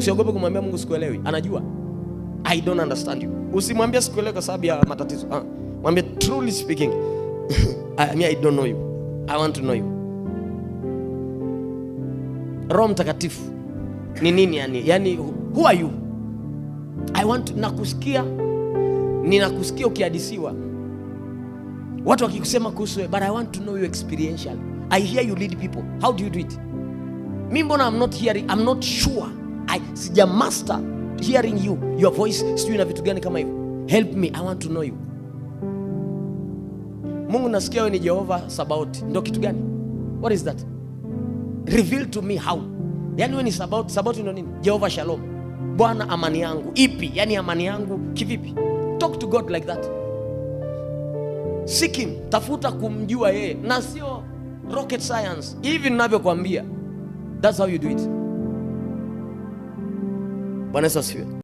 Usiogope kumwambia Mungu sikuelewi, anajua. I don't understand you. Usimwambie sikuelewi kwa sababu ya matatizo. Mwambie truly speaking, I don't know you. I want to know you. Roho Mtakatifu ni nini yani? Yani who are you? I want nakusikia. Ninakusikia ukihadisiwa. Watu wakikusema kuhusu wewe, but I want to know you experientially. I hear you lead people. How do you do it? Mimi mbona I'm not hearing, I'm not sure. Sija master hearing you, your voice, sijui na vitu gani kama hivyo. Help me, I want to know you. Mungu nasikia wewe ni Jehova Sabaoth. Ndio kitu gani? What is that? Reveal to me how. Yani wewe ni Sabaoth. Sabaoth ndio nini? Jehova Shalom. Bwana amani yangu. Ipi? Yani amani yangu kivipi? Talk to God like that. Seek him. Tafuta kumjua yeye. Na sio rocket science. Hivi ninavyokuambia. That's how you do it. Bwana Yesu asifiwe.